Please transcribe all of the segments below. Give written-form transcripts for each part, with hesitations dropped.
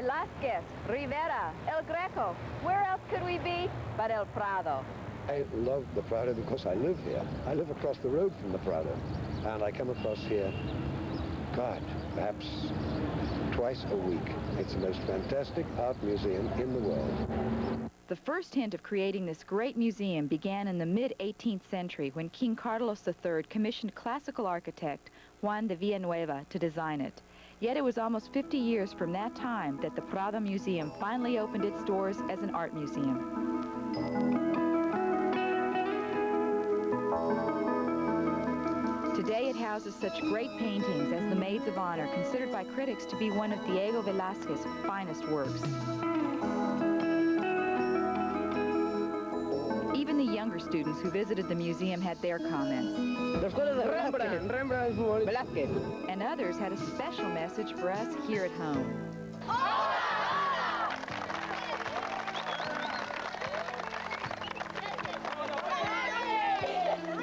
Velázquez, Rivera, El Greco. Where else could we be but El Prado? I love the Prado because I live here. I live across the road from the Prado, and I come across here, God, perhaps twice a week. It's the most fantastic art museum in the world. The first hint of creating this great museum began in the mid-18th century when King Carlos III commissioned classical architect Juan de Villanueva to design it. Yet it was almost 50 years from that time that the Prado Museum finally opened its doors as an art museum. Today it houses such great paintings as the Maids of Honor, considered by critics to be one of Diego Velázquez's finest works. Even the younger students who visited the museum had their comments. And others had a special message for us here at home.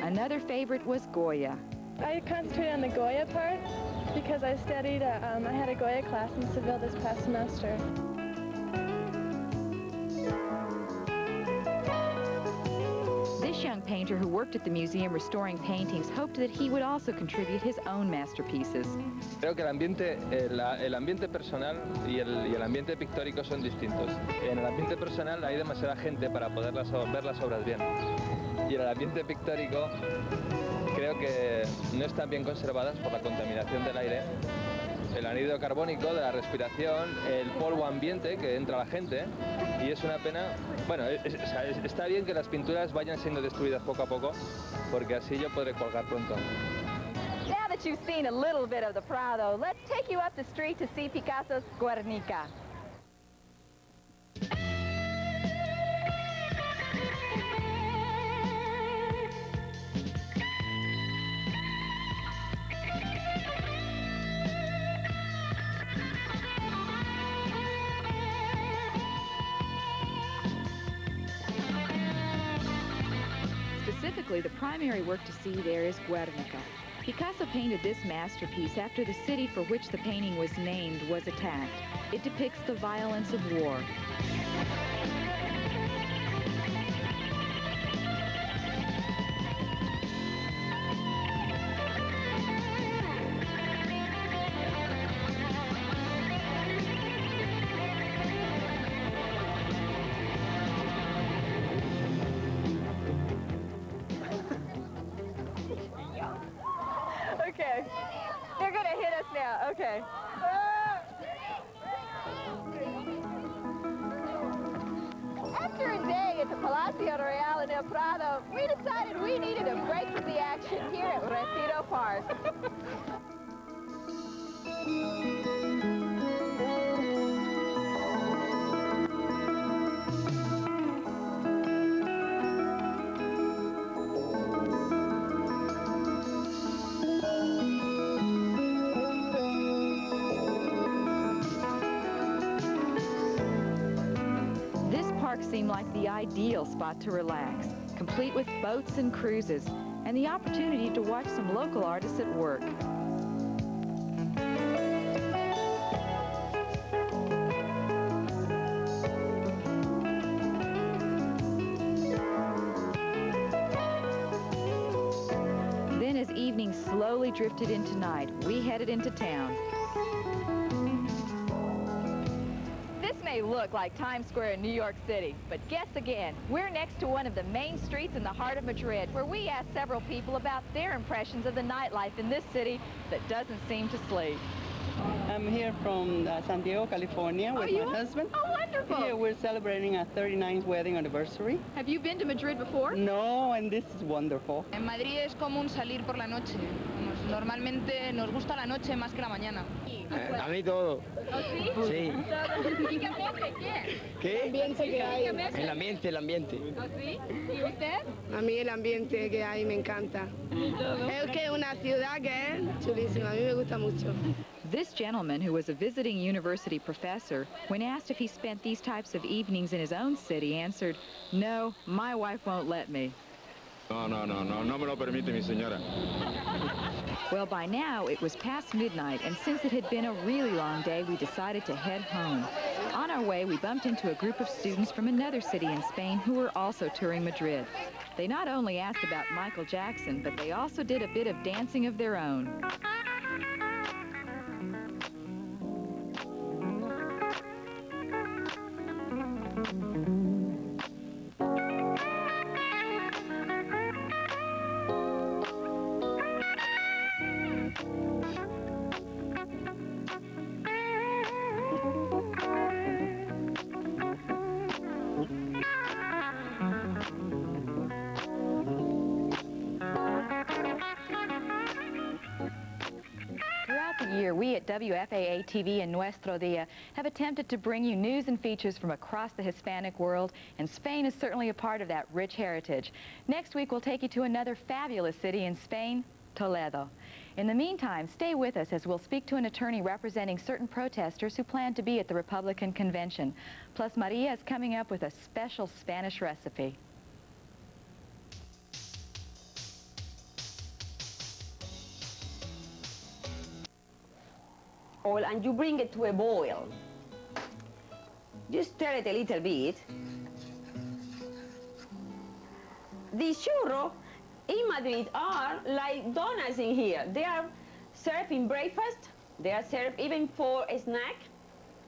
Another favorite was Goya. I concentrated on the Goya part because I studied, I had a Goya class in Seville this past semester. This young painter who worked at the museum restoring paintings hoped that he would also contribute his own masterpieces. Creo que el ambiente personal y el ambiente pictórico son distintos. En el ambiente personal hay demasiada gente para poder ver las obras bien. Y en el ambiente pictórico creo que no están bien conservadas por la contaminación del aire, el anhídrido carbónico de la respiración, el polvo ambiente que entra a la gente, y es una pena. Bueno, está bien que las pinturas vayan siendo destruidas poco a poco, porque así yo podré colgar pronto. Now that you've seen a little bit of the Prado, let's take you up the street to see Picasso's Guernica. Specifically, the primary work to see there is Guernica. Picasso painted this masterpiece after the city for which the painting was named was attacked. It depicts the violence of war. Okay, they're gonna hit us now, okay. After a day at the Palacio Real in El Prado, we decided we needed a break from the action here at Retiro Park. Seemed like the ideal spot to relax, complete with boats and cruises, and the opportunity to watch some local artists at work. Then as evening slowly drifted into night, we headed into town. May look like Times Square in New York City, but guess again, we're next to one of the main streets in the heart of Madrid, where we asked several people about their impressions of the nightlife in this city that doesn't seem to sleep. I'm here from San Diego, California, with my husband. Oh, wonderful! Yeah, we're celebrating our 39th wedding anniversary. Have you been to Madrid before? No, and this is wonderful. En Madrid es común salir por la noche. Normalmente nos gusta la noche más que la mañana. A mí todo. ¿Oh, sí? Sí. ¿Y qué ambiente? ¿Qué? El ambiente que hay. El ambiente. ¿Oh, sí? ¿Y usted? A mí el ambiente que hay me encanta. Es que es una ciudad que es chulísima, a mí me gusta mucho. This gentleman, who was a visiting university professor, when asked if he spent these types of evenings in his own city, answered, "No, my wife won't let me." No me lo permite mi señora. Well, by now, it was past midnight, and since it had been a really long day, we decided to head home. our way, we bumped into a group of students from another city in Spain who were also touring Madrid. They not only asked about Michael Jackson, but they also did a bit of dancing of their own. Throughout the year, we at WFAA TV and Nuestro Dia have attempted to bring you news and features from across the Hispanic world, and Spain is certainly a part of that rich heritage. Next week, we'll take you to another fabulous city in Spain, Toledo. In the meantime, stay with us as we'll speak to an attorney representing certain protesters who plan to be at the Republican convention. Plus, Maria is coming up with a special Spanish recipe. Oil, and you bring it to a boil. You stir it a little bit. The churros in Madrid are like donuts in here. They are served in breakfast. They are served even for a snack.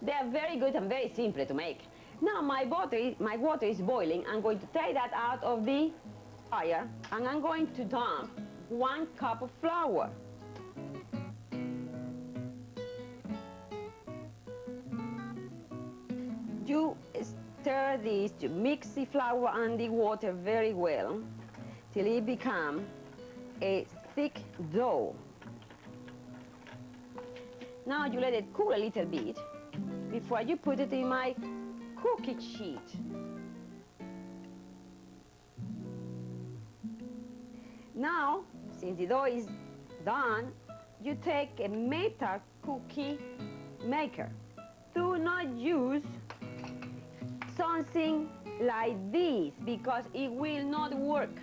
They are very good and very simple to make. Now my water is boiling. I'm going to take that out of the fire, and I'm going to dump 1 cup of flour. You stir this, you mix the flour and the water very well till it becomes a thick dough. Now you let it cool a little bit before you put it in my cookie sheet. Now, since the dough is done, you take a metal cookie maker. Do not use something like this because it will not work,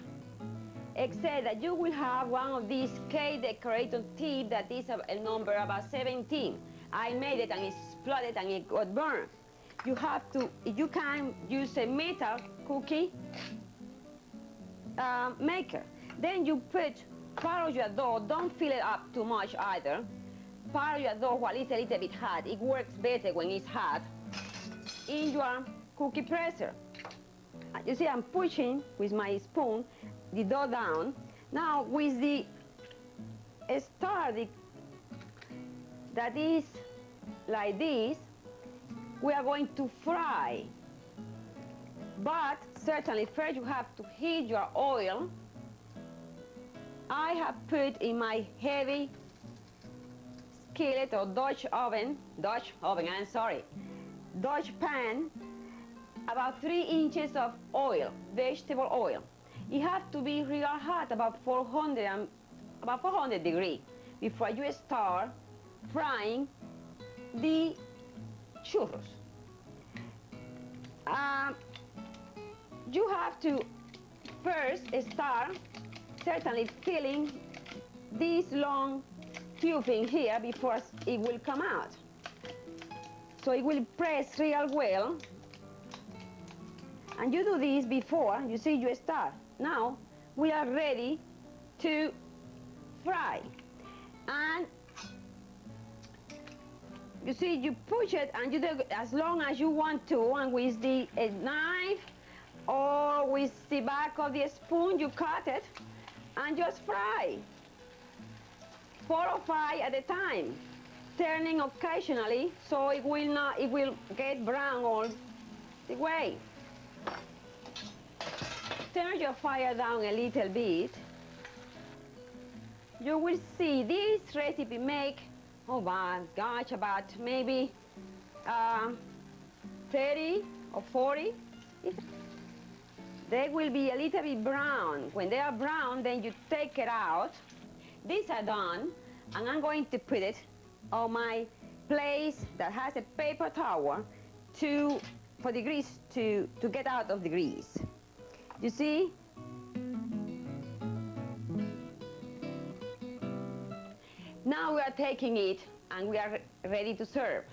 except that you will have one of these cake decorator tips that is a number about 17. I made it and it exploded and it got burned. You have to, you can use a metal cookie maker. Then you put part of your dough, don't fill it up too much either. Part of your dough while it's a little bit hot. It works better when it's hot. In your cookie presser. You see, I'm pushing with my spoon the dough down. Now with the star that is like this, we are going to fry. But certainly first you have to heat your oil. I have put in my heavy skillet or Dutch pan, about 3 inches of oil, vegetable oil. It has to be real hot, about 400 degrees, before you start frying the churros. You have to first start certainly filling this long tubing here before it will come out. So it will press real well. And you do this before, you see, you start. Now, we are ready to fry. And you see, you push it and you do it as long as you want to, and with the knife or with the back of the spoon, you cut it and just fry. 4 or 5 at a time, turning occasionally so it will get brown all the way. Turn your fire down a little bit. You will see this recipe make, oh my gosh, about maybe 30 or 40. They will be a little bit brown. When they are brown, then you take it out. These are done, and I'm going to put it on my place that has a paper towel for the grease to get out of the grease. You see? Now we are taking it and we are ready to serve.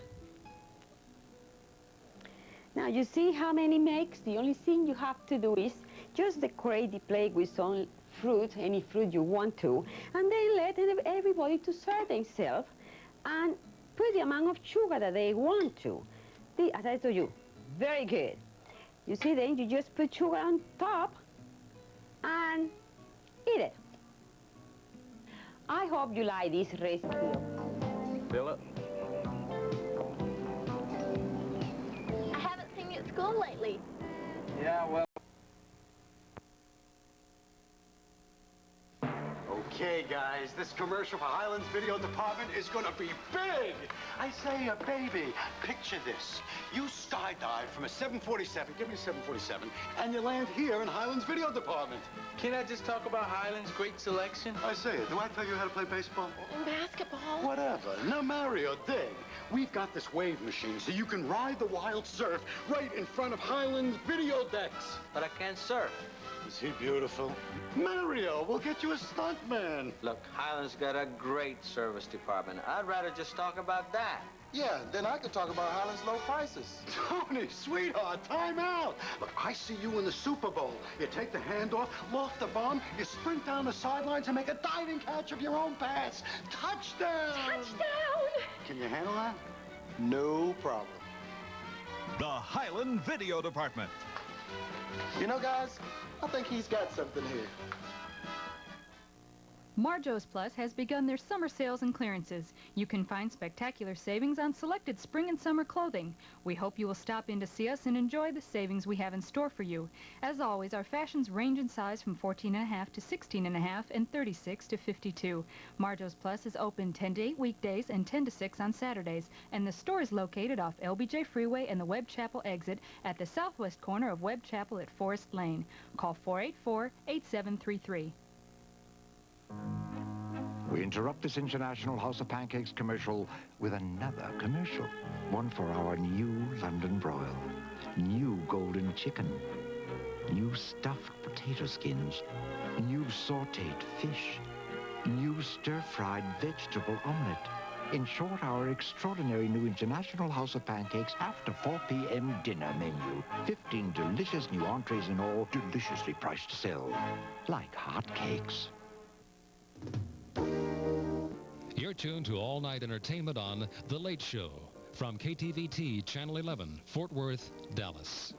Now you see how many makes? The only thing you have to do is just decorate the plate with some fruit, any fruit you want to, and then let everybody to serve themselves and put the amount of sugar that they want to. As I told you, very good. You see, then you just put sugar on top and eat it. I hope you like this recipe. Philip? I haven't seen you at school lately. Yeah, well... Okay, guys, this commercial for Highlands Video Department is gonna be big. I say, baby, picture this. You skydive from a 747, give me a 747, and you land here in Highlands Video Department. Can I just talk about Highland's great selection? I say, do I tell you how to play baseball? Basketball. Whatever. Now, Mario, dig. We've got this wave machine so you can ride the wild surf right in front of Highlands Video decks. But I can't surf. Is he beautiful? Mario, we'll get you a stuntman. Look, Highland's got a great service department. I'd rather just talk about that. Yeah, then I could talk about Highland's low prices. Tony, sweetheart, time out. Look, I see you in the Super Bowl. You take the handoff, loft the bomb, you sprint down the sidelines and make a diving catch of your own pass. Touchdown! Touchdown! Can you handle that? No problem. The Highland Video Department. You know, guys, I think he's got something here. Marjo's Plus has begun their summer sales and clearances. You can find spectacular savings on selected spring and summer clothing. We hope you will stop in to see us and enjoy the savings we have in store for you. As always, our fashions range in size from 14.5 to 16.5 and 36 to 52. Marjo's Plus is open 10 to 8 weekdays and 10 to 6 on Saturdays, and the store is located off LBJ Freeway and the Webb Chapel exit at the southwest corner of Webb Chapel at Forest Lane. Call 484-8733. We interrupt this International House of Pancakes commercial with another commercial. One for our new London broil, new golden chicken, new stuffed potato skins, new sautéed fish, new stir-fried vegetable omelette. In short, our extraordinary new International House of Pancakes after 4 p.m. dinner menu. 15 delicious new entrees and all, deliciously priced to sell, like hotcakes. You're tuned to all-night entertainment on The Late Show from KTVT Channel 11, Fort Worth, Dallas.